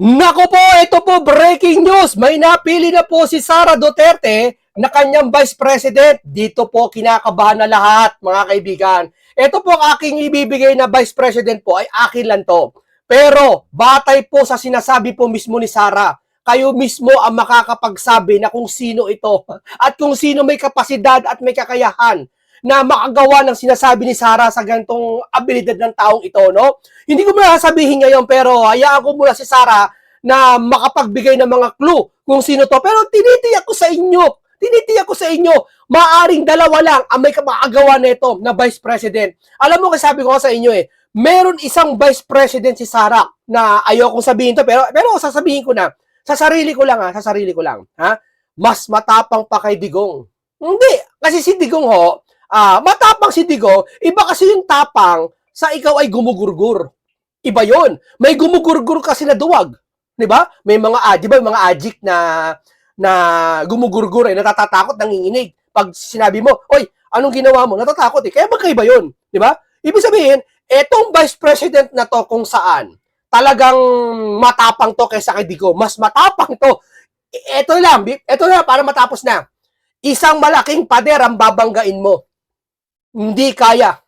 Nako po, ito po breaking news. May napili na po si Sara Duterte na kanyang Vice President. Dito po kinakabahan na lahat, mga kaibigan. Ito po ang aking ibibigay na Vice President po ay akin lang to. Pero batay po sa sinasabi po mismo ni Sara, kayo mismo ang makakapagsabi na kung sino ito at kung sino may kapasidad at may kakayahan na makagawa ng sinasabi ni Sara sa ganitong abilidad ng taong ito, no? Hindi ko muna sasabihin ngayon, pero hayaan ko muna si Sara na makapagbigay ng mga clue kung sino to. Pero tinitiyak ko sa inyo, maaring dalawa lang ang may makagawa nito na Vice President. Alam mo, kasi sabi ko sa inyo meron isang Vice President si Sara na ayokong sabihin to, pero sasabihin ko na, sa sarili ko lang, ha? Mas matapang pa kay Digong. Hindi, kasi si Digong matapang si Digong, iba kasi yung tapang sa ikaw ay gumugurgur. Iba yon. May gumugurgur kasi na duwag. 'Di ba? May mga di ba yung mga addict na gumugurgur natatatakot, nanginginig. Pag sinabi mo, "Oy, anong ginawa mo?" Natatakot Kaya magkaiba 'yon, 'di ba? Ibig sabihin, etong Vice President na to kung saan talagang matapang to kaysa kay Digong. Mas matapang to. Ito lang para matapos na. Isang malaking pader ang babanggain mo. Hindi kaya.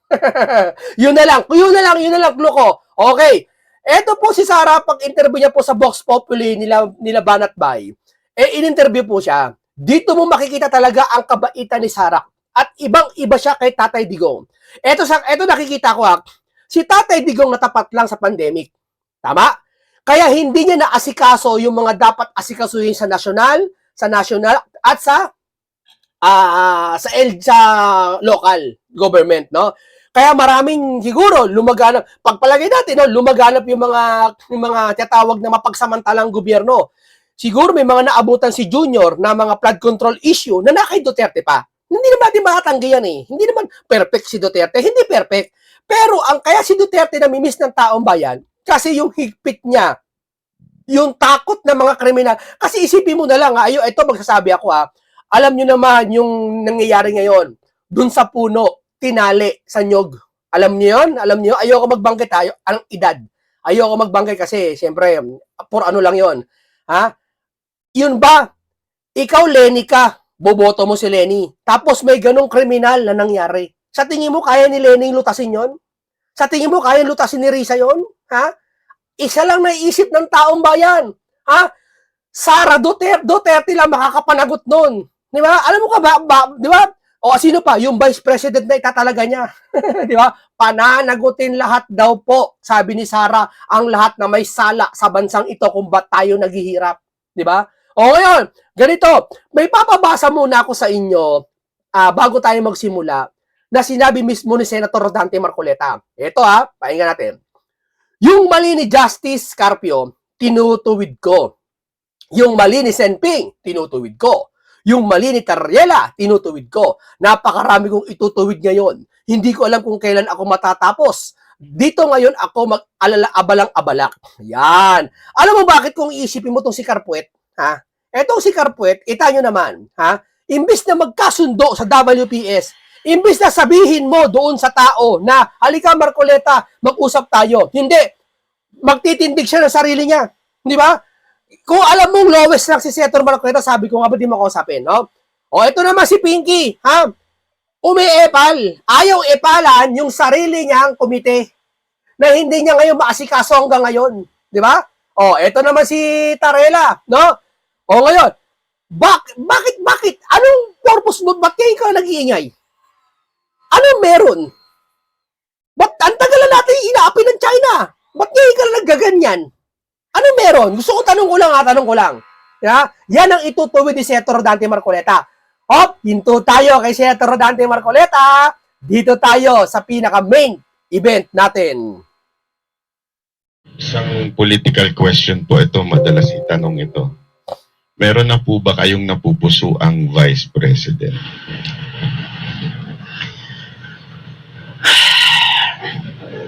Yun na lang, clue ko. Okay. Eto po si Sara, pag-interview niya po sa Vox Populi nila Banat Bay, in-interview po siya. Dito mo makikita talaga ang kabaitan ni Sara. At ibang-iba siya kay Tatay Digong. Eto nakikita ko si Tatay Digong natapat lang sa pandemic. Tama? Kaya hindi niya naasikaso yung mga dapat asikasuhin sa national at sa local government, no? Kaya maraming siguro lumaganap, pagpalagay natin, no, lumaganap yung mga tinatawag na mapagsamantalang gobyerno. Siguro may mga naabutan si Junior na mga flood control issue na kay Duterte pa. Hindi naman natin makatanggi yan Hindi naman perfect si Duterte, hindi perfect. Pero ang kaya si Duterte namimiss ng taong bayan kasi yung higpit niya, yung takot ng mga kriminal. Kasi isipin mo na lang, ito magsasabi ako alam nyo naman yung nangyayari ngayon dun sa puno, tinali sa nyog. Alam nyo yun? Ayoko magbanggit ang edad. Ayoko magbanggit kasi, siyempre, por ano lang yun. Yun ba? Ikaw, Lenny ka. Boboto mo si Lenny. Tapos may ganong kriminal na nangyari. Sa tingin mo, kaya ni Lenny lutasin yon? Sa tingin mo, kaya lutasin ni Risa yon? Isa lang naiisip ng taong bayan. Sara Duterte lang makakapanagot nun. Di ba? Alam mo ka ba, di ba? O sino pa? Yung Vice President na itatalaga niya. Di ba? Pananagutin lahat daw po, sabi ni Sara, ang lahat na may sala sa bansang ito kung ba't tayo naghihirap. Di ba? O ngayon, ganito, may papabasa muna ako sa inyo bago tayo magsimula na sinabi mismo ni Senator Dante Marcoleta. Ito pakinggan natin. Yung mali ni Justice Carpio, tinutuwid ko. Yung mali ni Senping, tinutuwid ko. Yung mali ni Tariela, tinutuwid ko. Napakarami kong itutuwid ngayon. Hindi ko alam kung kailan ako matatapos. Dito ngayon ako abalang-abalak. Yan. Alam mo bakit kung iisipin mo tong si Carpuet? Etong si Carpuet, nyo naman. Imbis na magkasundo sa WPS, imbis na sabihin mo doon sa tao na, halika Marcoleta, mag-usap tayo. Hindi. Magtitindig siya ng sarili niya. Di ba? Kung alam mong lowest lang si Senator Marcoleta, sabi ko nga ba di mo kausapin, no? O, ito naman si Pinky, umiepal. Ayaw epalan yung sarili niyang komite na hindi niya ngayon maasikaso hanggang ngayon. Di ba? O, ito naman si Tarela, no? O, ngayon, bakit? Anong purpose mo? Ba't kayo ka nag-iingay? Anong meron? Ba't ang tagal natin inaapi ng China? Ba't kayo ka naggaganyan? Ano meron? Tanong ko lang. Yan ang itutuwid ni Senator Dante Marcoleta. Hinto tayo kay Senator Dante Marcoleta. Dito tayo sa pinaka-main event natin. Isang political question po ito, madalas itanong ito. Meron na po ba kayong napupuso ang Vice President?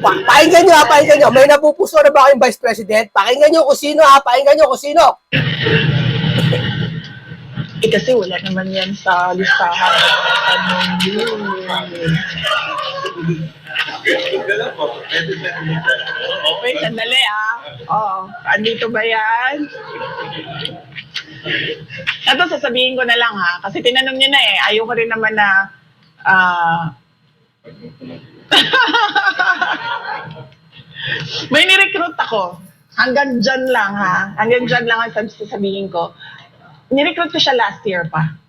Pakinggan nyo. May napupuso na ba kayong Vice President? Pakinggan nyo kung sino kasi wala naman yan sa listahan. Wait, sandali Oo. Andito ba yan? Ito, sasabihin ko na lang kasi tinanong niyo na Ayoko rin naman na may nirecruit ako. Hanggang dyan lang Hanggang dyan lang ang sasabihin ko. Nirecruit ko siya last year pa.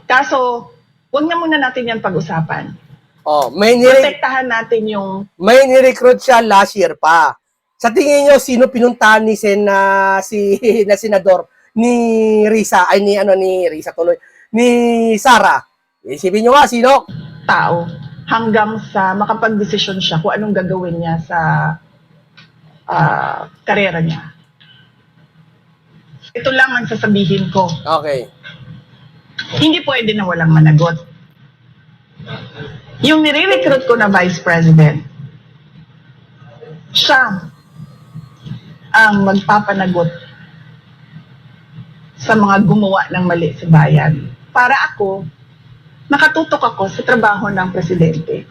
Kaso, wag na muna natin yan pag-usapan. Protektahan natin yung... May ni-recruit siya last year pa. Sa tingin niyo, sino pinuntahan ni na senador ni Risa, ni Risa tuloy, ni Sara? Isipin niyo nga, sino? Tao. Hanggang sa makapag-desisyon siya kung anong gagawin niya sa karera niya. Ito lang ang sasabihin ko. Okay. Hindi pwede na walang managot. Yung nire-recruit ko na Vice President, siya ang magpapanagot sa mga gumawa ng mali sa bayan. Para ako, nakatutok ako sa trabaho ng Presidente.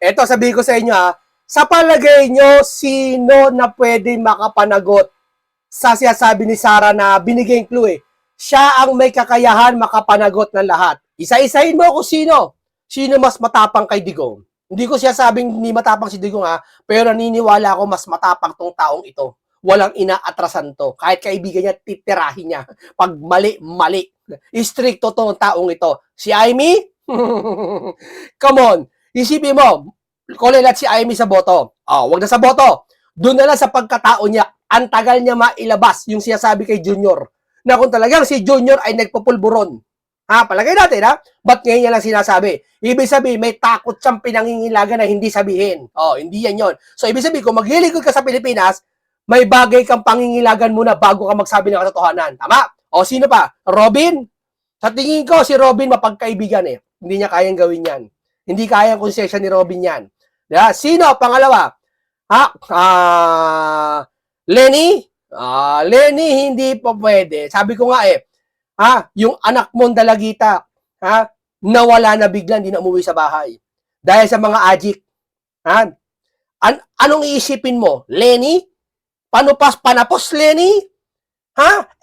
Eto sabihin ko sa inyo sa palagay nyo, sino na pwede makapanagot sa sinasabi ni Sara na binigay yung clue Siya ang may kakayahan makapanagot ng lahat. Isa-isahin mo kung sino. Sino mas matapang kay Digong. Hindi ko siya sabing hindi matapang si Digong pero naniniwala ako mas matapang tong taong ito. Walang inaatrasan to. Kahit kaibigan niya, titirahin niya. Pag mali, mali. Istrikto to ang taong ito. Si Amy? Come on. Isipin mo, kulilat si Amy sa boto. Wag na sa boto. Doon na lang sa pagkatao niya, ang tagal niya mailabas yung sinasabi kay Junior. Na kung talagang si Junior ay nagpupulburon. Palagay natin ba't ngayon niya lang sinasabi? Ibig sabihin, may takot siyang pinangingilagan na hindi sabihin. Hindi yan yon. So, ibig sabihin, kung maglilingkod ka sa Pilipinas, may bagay kang pangingilagan muna bago ka magsabi ng katotohanan. Tama? Sino pa? Robin? Sa tingin ko, si Robin mapagkaibigan Hindi niya kayang gawin yan. Hindi kayang konsesyon ni Robin yan. Sino? Pangalawa? Lenny? Lenny, hindi pa pwede. Sabi ko nga yung anak mong dalagita, nawala na bigla, hindi na umuwi sa bahay. Dahil sa mga ajik. Anong iisipin mo? Lenny? Panapos Lenny?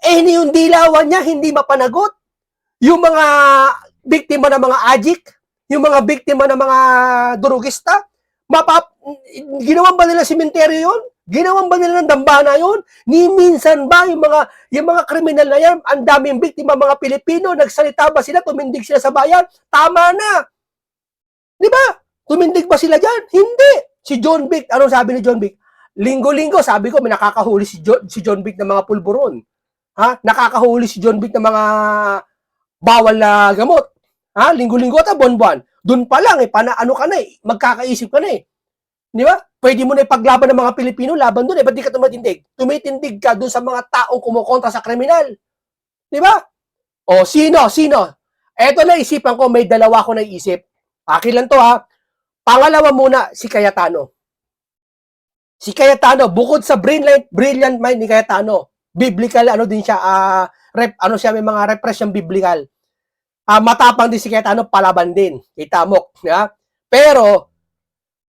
Yung dilawan niya, hindi mapanagot. Yung mga biktima ng mga ajik, yung mga biktima ng mga durugista, ginawan ba nila simenteryo yun? Ginawan ba nila ng dambana yun? Ni minsan ba yung mga kriminal na yan, ang daming biktima mga Pilipino, nagsalita ba sila, tumindig sila sa bayan? Tama na. Di ba? Tumindig ba sila dyan? Hindi. Si John Vic, anong sabi ni John Vic? Linggo-linggo, sabi ko, may nakakahuli si John Vic ng mga pulburon. Nakakahuli si John Vic ng mga bawal na gamot. Linggo-linggo at buwan-buwan. Doon pa lang, ano ka na magkakaisip ka na Di ba? Pwede mo na ipaglaban ng mga Pilipino, laban doon ba't di ka tumitindig? Tumitindig ka doon sa mga taong kumukontra sa kriminal. Di ba? Sino? Eto na isipan ko, may dalawa ko naisip. Akin lang to Pangalawa muna, si Cayetano. Si Cayetano, bukod sa brilliant mind ni Cayetano, biblical, din siya, may mga repression biblical. Matapang din si Cayetano, palaban din. Kita mo. Pero,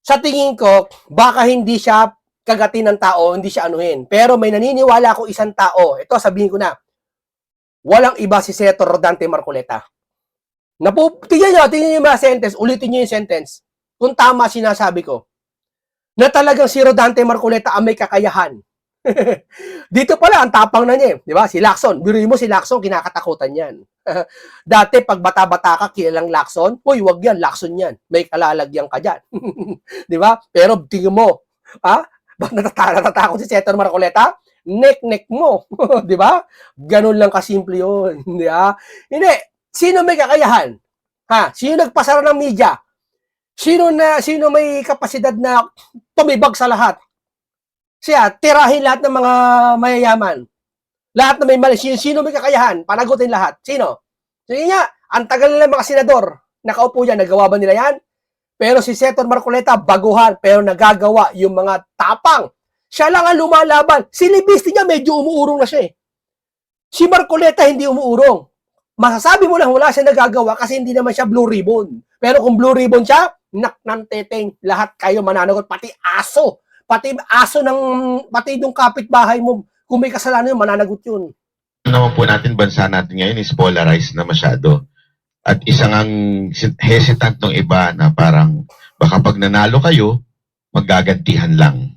sa tingin ko, baka hindi siya kagatin ng tao, hindi siya anuhin. Pero may naniniwala ako isang tao. Ito, sabihin ko na. Walang iba si Senator Rodante Marcoleta. Tingnan niyo yung mga sentence. Ulitin niyo yung sentence. Kung tama sinasabi ko. Na talagang si Rodante Marcoleta ang may kakayahan. Dito pala, ang tapang na niya. Di ba? Si Lacson. Biruin mo si Lacson, kinakatakutan yan. Dati, pag bata-bata ka, kilalang Lacson, uy, wag yan, Lacson yan. May kalalagyan ka dyan. Di ba? Pero tingin mo, ba't natatakot si Senator Marcoleta? Nek-nek mo. Di ba? Ganun lang kasimple yun. Di ba? Hindi. Sino may kakayahan? Sino nagpasara ng media? Sino may kapasidad na tumibag sa lahat? Siya, tirahin lahat ng mga mayayaman. Lahat na may mali. Sino may kakayahan? Panagutin lahat. Sino? Sige nga, ang tagal nila mga senador. Nakaupo yan, nagawa ba nila yan? Pero si Senator Marcoleta, baguhan, pero nagagawa yung mga tapang. Siya lang ang lumalaban. Si Libisti niya, medyo umuurong na siya Si Marcoleta hindi umuurong. Masasabi mo lang wala siya nagagawa kasi hindi naman siya blue ribbon. Pero kung blue ribbon siya, teteng, lahat kayo mananagot, pati aso. Pati ng kapitbahay mo, kung may kasalanan yun, mananagot yun. naman po natin, bansa natin ngayon is polarized na masyado. At isang ang hesitant ng iba na parang baka pag nanalo kayo, maggagantihan lang.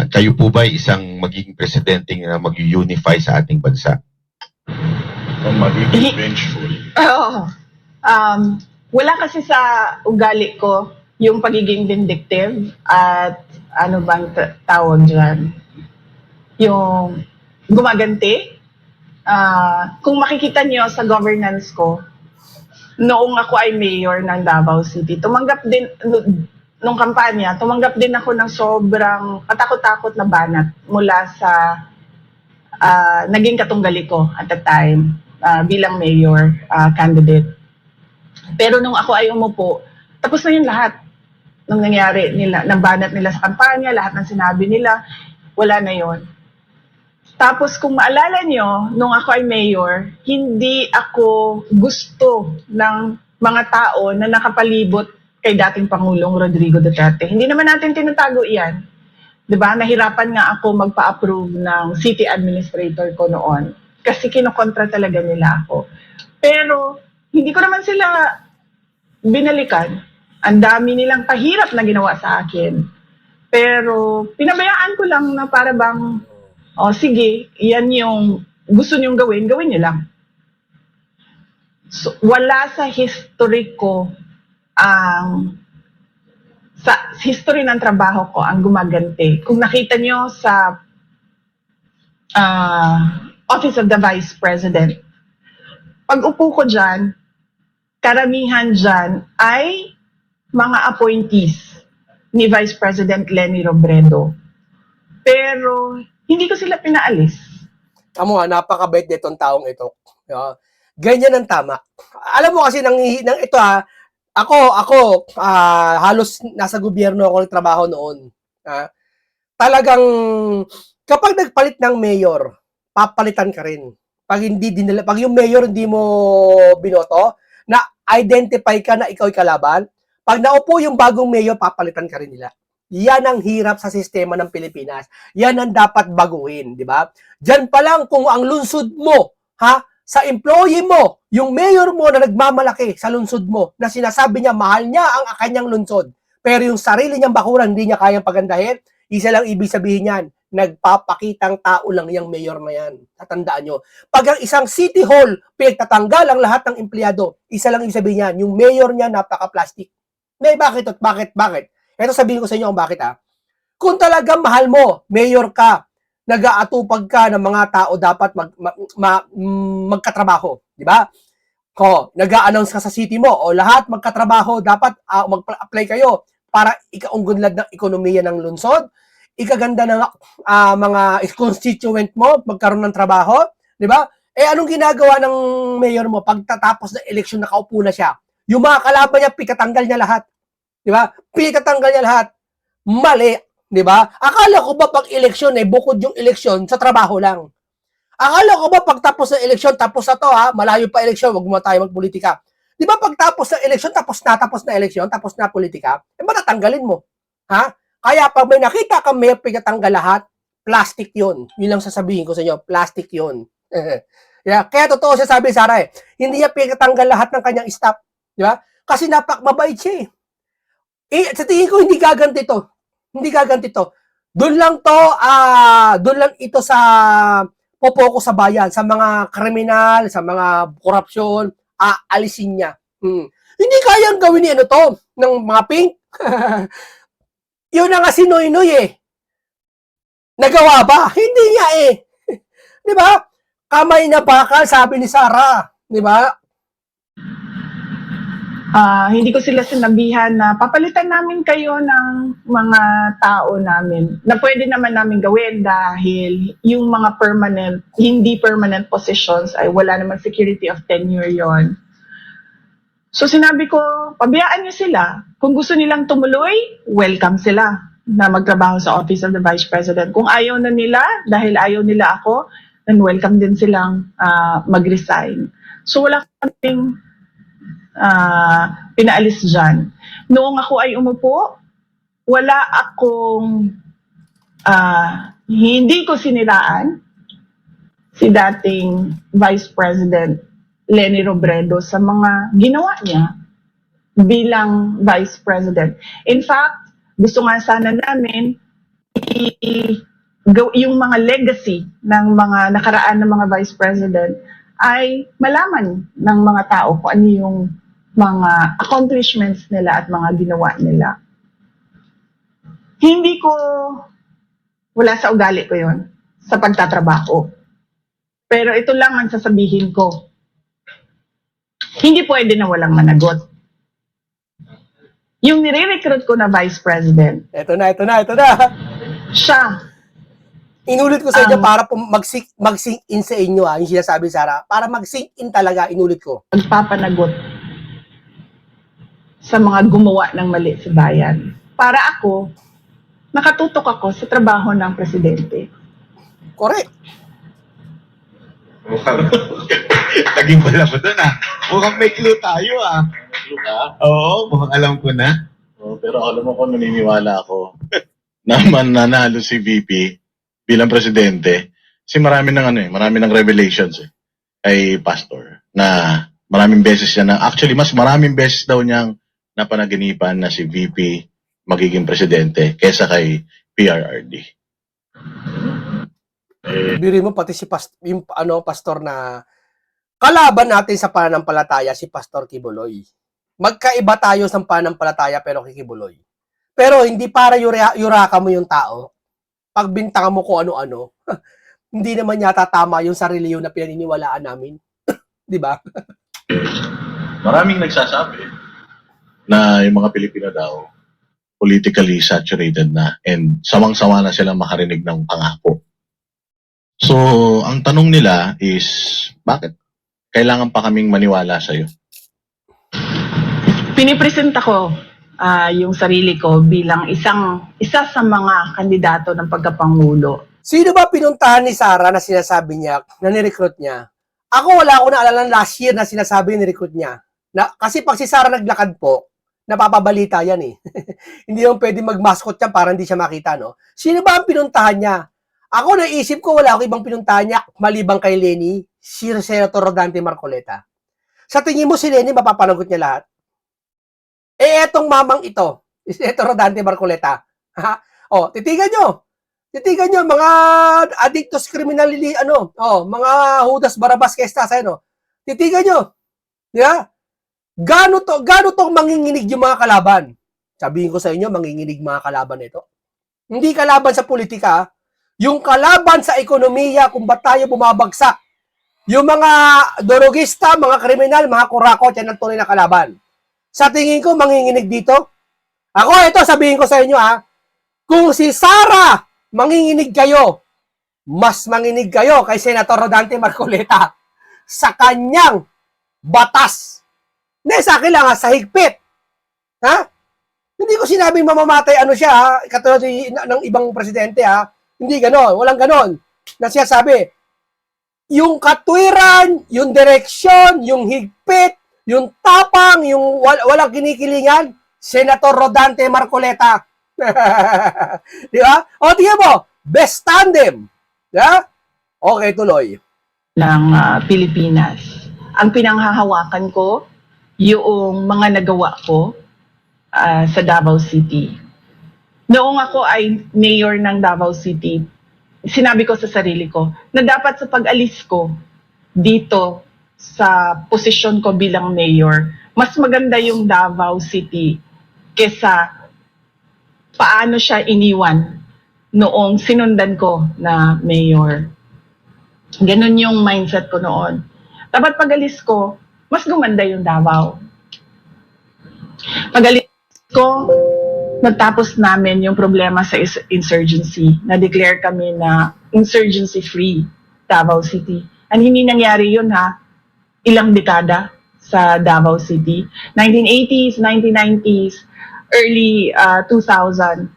Kayo po ba isang magiging presidente na mag-unify sa ating bansa? O magiging vengeful? Oo. Wala kasi sa ugali ko yung pagiging vindictive at ano bang tawag dyan? Yung gumaganti. Kung makikita niyo sa governance ko, noong ako ay mayor ng Davao City, tumanggap din, nung kampanya, tumanggap din ako ng sobrang katakot-takot na banat mula sa naging katunggali ko at the time bilang mayor candidate. Pero nung ako ay umupo, tapos na yun lahat nung nangyari nila, ng banat nila sa kampanya, lahat ng sinabi nila, wala na yon. Tapos kung maalala nyo, nung ako ay mayor, hindi ako gusto ng mga tao na nakapalibot kay dating Pangulong Rodrigo Duterte. Hindi naman natin tinatago iyan. 'Di ba? Nahirapan nga ako magpa-approve ng city administrator ko noon kasi kinokontra talaga nila ako. Pero hindi ko naman sila binalikan. Ang dami nilang pahirap na ginawa sa akin. Pero pinabayaan ko lang na para bang, sige, yan yung gusto niyong gawin, gawin niyo lang. So, wala sa history ko sa history ng trabaho ko ang gumaganti. Kung nakita niyo sa Office of the Vice President, pag upo ko dyan, karamihan dyan ay mga appointees ni Vice President Leni Robredo. Pero hindi ko sila pinaalis. Amo nga, napakabait nitong taong ito. Ganyan ang tama. Alam mo kasi nang ito ako halos nasa gobyerno ako nagtrabaho noon. Talagang kapag nagpalit ng mayor, papalitan ka rin. Pag yung mayor hindi mo binoto, na identify ka na ikaw ay kalaban, pag naupo yung bagong mayor, papalitan ka rin nila. Yan ang hirap sa sistema ng Pilipinas. Yan ang dapat baguhin, di ba? Diyan pa lang kung ang lungsod mo, sa employee mo, yung mayor mo na nagmamalaki sa lungsod mo, na sinasabi niya mahal niya ang kanyang lungsod, pero yung sarili niyang bakuran hindi niya kayang pagandahin, isa lang ibig sabihin niyan, nagpapakitang tao lang yung mayor na yan. Tatandaan nyo. Pag ang isang city hall, pinagtatanggal ang lahat ng empleyado, isa lang ibig sabihin niyan, yung mayor niya napaka-plastic. Bakit? Ito sabihin ko sa inyo kung bakit Kung talagang mahal mo, mayor ka, nag-aatupag ka ng mga tao dapat magkatrabaho, di ba? Nag-a-announce ka sa city mo, lahat magkatrabaho, dapat mag-apply kayo para ikaunggulad ng ekonomiya ng lungsod, ikaganda ng mga constituent mo, magkaroon ng trabaho, di ba? Anong ginagawa ng mayor mo pagtatapos ng eleksyon, nakaupo na siya? Yung mga kalaban niya, pikatanggal niya lahat. Di ba? Pikatanggal niya lahat. Mali. Di ba? Akala ko ba pag eleksyon, bukod yung eleksyon, sa trabaho lang? Akala ko ba pag tapos ng eleksyon, tapos na to malayo pa eleksyon, wag mo tayo magpolitika. Di ba pag tapos ng eleksyon, tapos na eleksyon, tapos na politika, matatanggalin mo. Kaya pag may nakita kang may pikatanggal lahat, plastic yun. Yun lang sasabihin ko sa inyo, plastic yun. Kaya totoo siya sabi, Sara, hindi niya pikatanggal lahat ng kanyang staff. Di ba? Kasi mabait siya sa tingin ko, hindi gaganti to. Hindi gaganti to. Doon lang ito sa popoko sa bayan, sa mga kriminal, sa mga korupsyon, alisin niya. Hindi kayang gawin ni ng mga pink. Yun na nga si Noynoy Nagawa ba? Hindi niya Di ba? Kamay na bakal, sabi ni Sara. Di ba? Hindi ko sila sinabihan na papalitan namin kayo ng mga tao namin na pwede naman namin gawin dahil yung mga hindi permanent positions ay wala namang security of tenure yon. So sinabi ko, pabayaan niyo sila. Kung gusto nilang tumuloy, welcome sila. na magtrabaho sa Office of the Vice President. Kung ayaw na nila, dahil ayaw nila ako, then welcome din silang mag-resign. So wala kaming pinaalis dyan. Noong ako ay umupo, wala akong hindi ko siniraan si dating Vice President Leni Robredo sa mga ginawa niya bilang Vice President. In fact, gusto nga sana namin yung mga legacy ng mga nakaraan ng mga Vice President ay malaman ng mga tao kung ano yung mga accomplishments nila at mga ginawa nila. Hindi ko, wala sa ugali ko yon sa pagtatrabaho. Pero ito lang ang sasabihin ko. Hindi pwede na walang managot. Yung nire-recruit ko na Vice President, Ito na. siya, Inulit ko sa inyo para mag-sink in sa inyo yung sinasabi Sara. Para mag-sink in talaga, inulit ko. magpapanagot sa mga gumawa ng mali sa bayan. Para ako, nakatutok ako sa trabaho ng Presidente. Correct. Naging pala ko doon Mukhang may clue tayo Clue ka? Oo, mukhang alam ko na. Oh, pero alam mo ko, naniniwala ako na mananalo si VP bilang presidente. Kasi marami ng revelations kay Pastor na maraming beses niya actually mas maraming beses daw niyang napanaginipan na si VP magiging presidente kaysa kay PRRD. Biri mo pati si yung pastor na kalaban natin sa pananampalataya, si Pastor Kibuloy. Magkaiba tayo sa pananampalataya pero kay Kibuloy. Pero hindi para yuraka mo yung tao. Pagbintangan mo kung ano-ano. Hindi naman yata tama yung sarili yun na pinaniniwalaan namin. Di ba? Maraming nagsasabi na yung mga Pilipino daw politically saturated na and sawang-sawa na silang makarinig ng pangako. So, ang tanong nila is, bakit kailangan pa kaming maniwala sa'yo? Pinipresenta ko yung sarili ko bilang isa sa mga kandidato ng pagkapangulo. Sino ba pinuntahan ni Sara na sinasabi niya, na ni-recruit niya? Ako wala ko naalala last year na sinasabi ni-recruit niya. Kasi pag si Sara naglakad po, napapabalita yan eh. Hindi yung pwede mag-mascot yan para hindi siya makita, no? Sino ba ang pinuntahan niya? Ako naisip ko wala akong ibang pinuntahan niya malibang kay Leni, si Senator Rodante Marcoleta. Sa tingin mo si Leni mapapanagot niya lahat? Etong mamang ito, si Senator Rodante Marcoleta. Ha? Titigan nyo, mga addictos criminally, mga Judas Barabas Kestas, titigan nyo. Di ba? Gano tong manginginig yung mga kalaban? Sabihin ko sa inyo, manginginig mga kalaban ito. Hindi kalaban sa politika, yung kalaban sa ekonomiya kung ba't tayo bumabagsak. Yung mga dorogista, mga kriminal, mga kurakot, yan ang tunay na kalaban. Sa tingin ko, manginginig dito. Ako, ito, sabihin ko sa inyo, kung si Sara manginginig kayo, mas manginig kayo kay Senator Rodante Marcoleta sa kanyang batas. Hindi, sa akin lang, sa higpit. Hindi ko sinabing mamamatay siya, katulad ng ibang presidente, Hindi ganon, walang ganon. Na siya sabi, yung katwiran, yung direksyon, yung higpit, yung tapang, yung walang kinikilingan, Senator Rodante Marcoleta. Di ba? Tingnan mo, best tandem. Di ba? Okay, tuloy. Ng Pilipinas. Ang pinanghahawakan ko, yung mga nagawa ko sa Davao City. Noong ako ay mayor ng Davao City, sinabi ko sa sarili ko na dapat sa pag-alis ko dito sa posisyon ko bilang mayor, mas maganda yung Davao City kesa paano siya iniwan noong sinundan ko na mayor. Ganun yung mindset ko noon. Dapat pag-alis ko, mas gumanda yung Davao. Pag-alis ko, natapos namin yung problema sa insurgency. Na-declare kami na insurgency-free Davao City. And hindi nangyari yun ilang dekada sa Davao City. 1980s, 1990s, early 2000.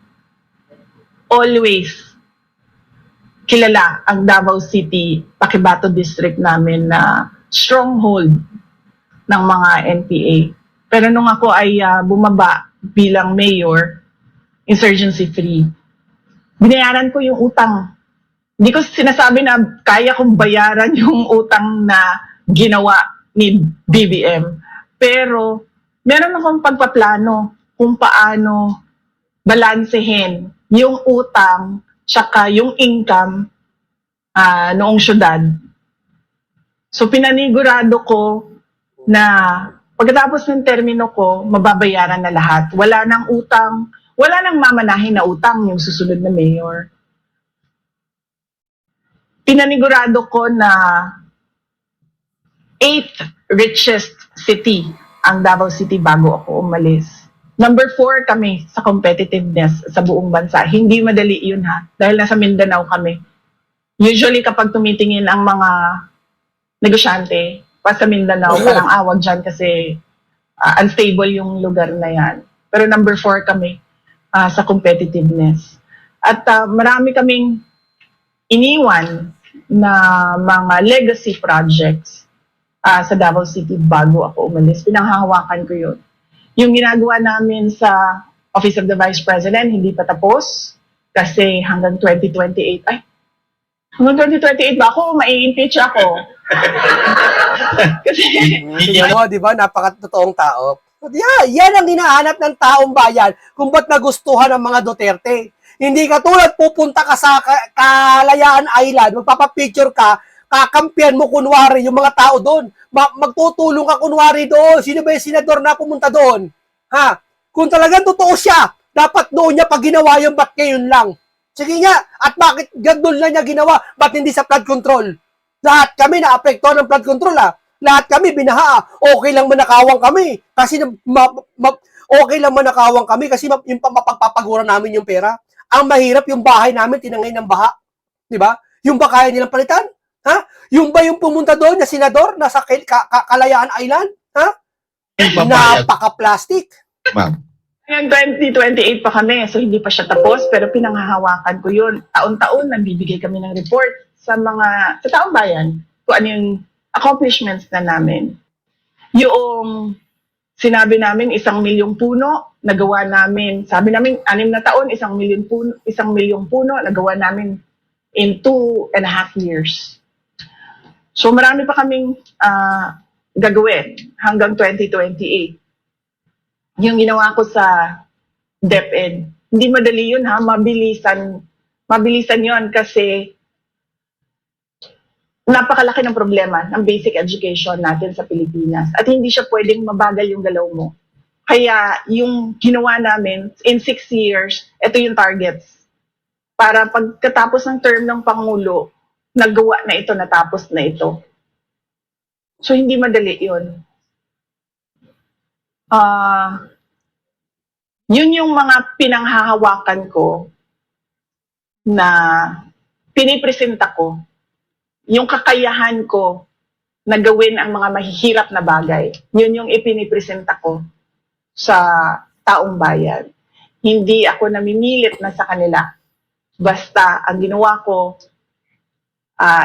always kilala ang Davao City, Paquibato District namin na stronghold ng mga NPA. Pero nung ako ay bumaba bilang mayor, insurgency free, binayaran ko yung utang. Hindi ko sinasabi na kaya kong bayaran yung utang na ginawa ni BBM. Pero meron akong pagpaplano kung paano balansehin yung utang tsaka yung income noong syudad. So pinanigurado ko na pagkatapos ng termino ko, mababayaran na lahat. Wala nang utang, wala nang mamanahin na utang yung susunod na mayor. Pinanigurado ko na 8th richest city ang Davao City bago ako umalis. Number 4 kami sa competitiveness sa buong bansa. Hindi madali yun ha, dahil nasa Mindanao kami. Usually kapag tumitingin ang mga negosyante pa sa Mindanao, parang awag dyan kasi unstable yung lugar na yan. Pero number 4 kami sa competitiveness. At marami kaming iniwan na mga legacy projects sa Davao City bago ako umalis. Pinanghahawakan ko yun. Yung ginagawa namin sa Office of the Vice President, hindi pa tapos kasi hanggang 2028. Ay, hanggang 2028 ba ako? Mai-impeach ako. Kasi, Tingnan mo, di ba? Napakatotoong tao. Yeah, yan ang hinahanap ng taong bayan kung ba't nagustuhan ng mga Duterte. Hindi katulad pupunta ka sa Kalayaan Island, magpapapicture ka, kakampihan mo kunwari yung mga tao doon. Magtutulong ka kunwari doon. Sino ba yung senador na pumunta doon? Ha? Kung talagang totoo siya, dapat noon niya pag ginawa yung ba't ngayon lang? Sige nga, at bakit gandun na niya ginawa? Ba't hindi sa flood control? Lahat kami na-apektuhan ng flood control Lahat kami binaha. Okay lang manakawang kami. Kasi okay lang manakawang kami kasi yung mapagpapagura namin yung pera. Ang mahirap yung bahay namin tinangay ng baha. 'Di ba? Yung ba kaya nilang palitan? Ha? Yung ba yung pumunta doon na senador nasa Kalayaan Island? Ha? Napaka-plastic. Ma'am. Hanggang 2028 pa kami, so hindi pa siya tapos, pero pinanghahawakan ko yun. Taon-taon, nagbibigay kami ng report sa taong bayan, kung ano yung accomplishments na namin. Yung sinabi namin, 1 milyong puno, nagawa namin, sabi namin, 6 na taon, 1 milyong puno, nagawa namin in 2.5 years. So marami pa kaming gagawin hanggang 2028. Yung ginawa ko sa DepEd, hindi madali yun ha, mabilisan yun kasi napakalaki ng problema ng basic education natin sa Pilipinas at hindi siya pwedeng mabagal yung galaw mo. Kaya yung ginawa namin, in 6 years, ito yung targets. Para pagkatapos ng term ng Pangulo, nagawa na ito, natapos na ito. So hindi madali yun. Yun yung mga pinanghahawakan ko na pinipresenta ko. Yung kakayahan ko na gawin ang mga mahihirap na bagay. Yun yung ipinipresenta ko sa taong bayan. Hindi ako namimilit na sa kanila. Basta ang ginawa ko,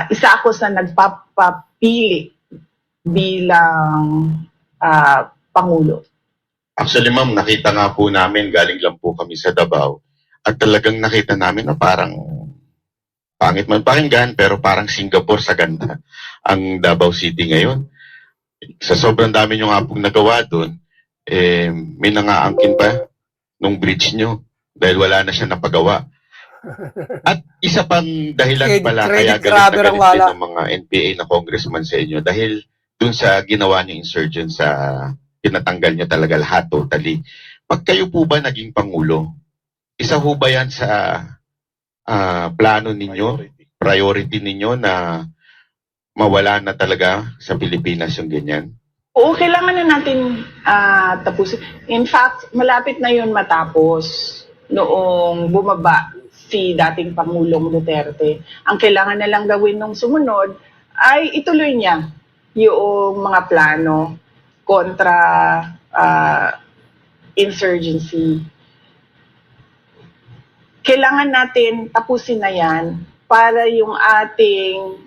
isa ako sa nagpapapili bilang Pangulo. Actually, ma'am, nakita nga po namin, galing lang po kami sa Davao, at talagang nakita namin na parang pangit man pakinggan, pero parang Singapore sa ganda ang Davao City ngayon. Sa sobrang dami nyo nga pong nagawa doon, may nangaangkin pa nung bridge nyo dahil wala na siya napagawa. At isa pang dahilan pala kaya galit na galit din ng mga NPA na congressman sa inyo dahil dun sa ginawa niyo insurgent sa pinatanggal niyo talaga lahat totally. Pag kayo po ba naging Pangulo, isa ho ba yan sa plano ninyo, priority ninyo na mawala na talaga sa Pilipinas yung ganyan? Oo, kailangan na natin tapusin. In fact, malapit na yun matapos noong bumaba si dating Pangulong Duterte. Ang kailangan na lang gawin nung sumunod ay ituloy niya yung mga plano kontra insurgency. kailangan natin tapusin na yan para yung ating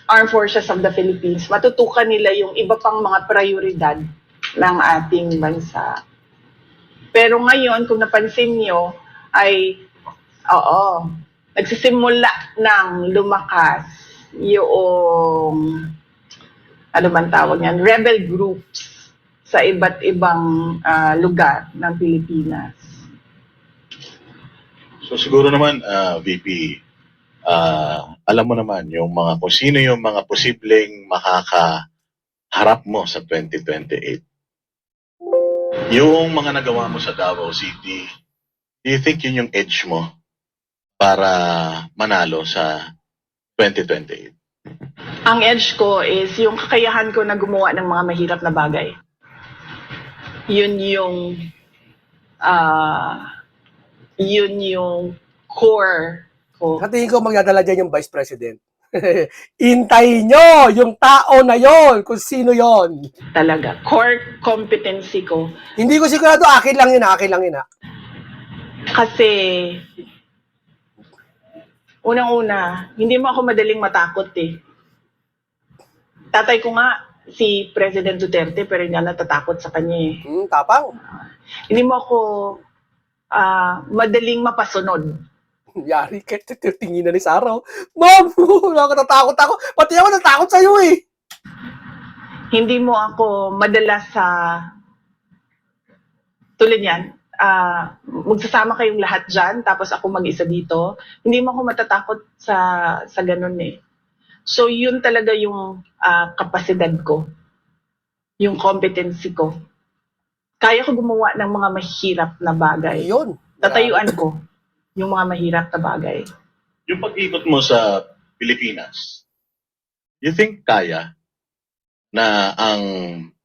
Armed Forces of the Philippines, matutukan nila yung iba pang mga prioridad ng ating bansa. Pero ngayon, kung napansin nyo, ay, nagsisimula ng lumakas yung, ano man tawag yan, rebel groups sa iba't ibang lugar ng Pilipinas. So siguro naman, VP, alam mo naman yung mga kung sino yung mga posibleng makakaharap mo sa 2028. Yung mga nagawa mo sa Davao City, do you think yun yung edge mo para manalo sa 2028? Ang edge ko is yung kakayahan ko na gumawa ng mga mahirap na bagay. Yun yung core ko. Sa tingin ko magdadala dyan yung Vice President. Intayin nyo yung tao na yon, kung sino yon. Talaga. Core competency ko. Hindi ko sigurado, akin lang yun. Kasi, unang-una, hindi mo ako madaling matakot eh. Tatay ko nga, si President Duterte, pero hindi nga natatakot sa kanya eh. Tapang. Hindi mo ako madaling mapasunod. Yari ka, tingin na ni Saraw. Ma'am, nakakatakot ako. Pati ako natakot sa'yo eh. Hindi mo ako madala sa tulad yan, magsasama kayong lahat dyan, tapos ako mag-isa dito. Hindi mo ako matatakot sa ganun eh. So yun talaga yung kapasidad ko, yung competency ko. Kaya ko gumawa ng mga mahirap na bagay. Yun. Tatayuan ko yung mga mahirap na bagay. Yung pag-ikot mo sa Pilipinas, you think kaya na ang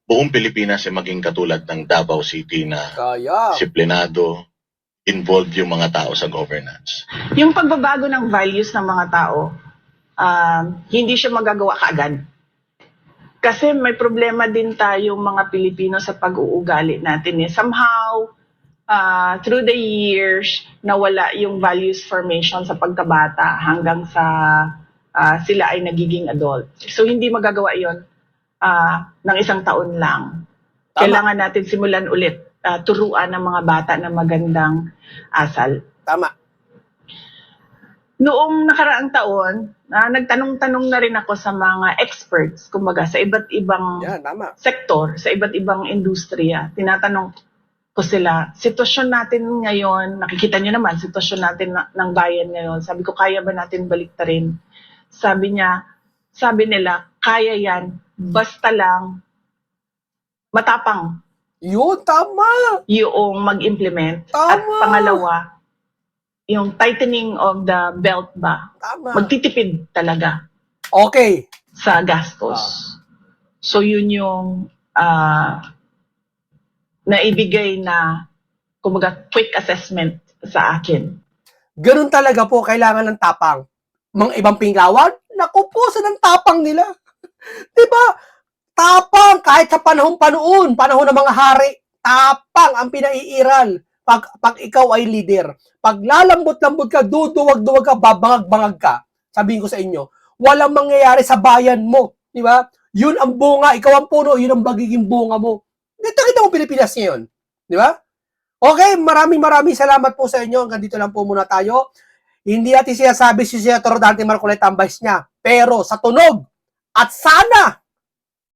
buong Pilipinas ay maging katulad ng Davao City na Kaya. disiplinado, involved yung mga tao sa governance? Yung pagbabago ng values ng mga tao, hindi siya magagawa kaagad. Kasi may problema din tayong mga Pilipino sa pag-uugali natin eh. Somehow, through the years, nawala yung values formation sa pagkabata hanggang sa sila ay nagiging adult. So hindi magagawa yon ng isang taon lang. Tama. Kailangan natin simulan ulit, turuan ng mga bata na magandang asal. Tama. Noong nakaraang taon, nagtanong-tanong na rin ako sa mga experts, kumbaga sa iba't ibang Yan, tama. sektor, sa iba't ibang industriya. Tinatanong ko sila, sitwasyon natin ngayon, nakikita nyo naman, sitwasyon natin ng bayan ngayon. Sabi ko, kaya ba natin baliktarin? Sabi nila, kaya yan, basta lang matapang Yun, tama. yung mag-implement. Tama. At pangalawa, yung tightening of the belt ba, Tama. magtitipid talaga Okay. sa gastos. So yun yung naibigay na kumbaga quick assessment sa akin. Ganun talaga po, kailangan ng tapang. Mga ibang pinglawan, naku po, saan ang tapang nila? Diba? Tapang, kahit sa panahon ng mga hari, tapang ang pinaiiral. Pag ikaw ay leader. Pag lalambot-lambot ka, duduwag-duwag ka, babangag-bangag ka, sabihin ko sa inyo, walang mangyayari sa bayan mo. Diba? Yun ang bunga, ikaw ang puno, yun ang magiging bunga mo. Kita mo Pilipinas ngayon. Di ba? Okay, maraming salamat po sa inyo. Hanggang dito lang po muna tayo. Hindi natin sinasabi si Senator Dante Marcoleta ang vice niya. Pero sa tunog at sana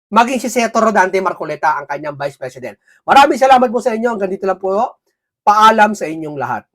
maging si Senator Dante Marcoleta ang kanyang Vice President. Maraming salamat po sa inyo. Hanggang dito lang po. Paalam sa inyong lahat.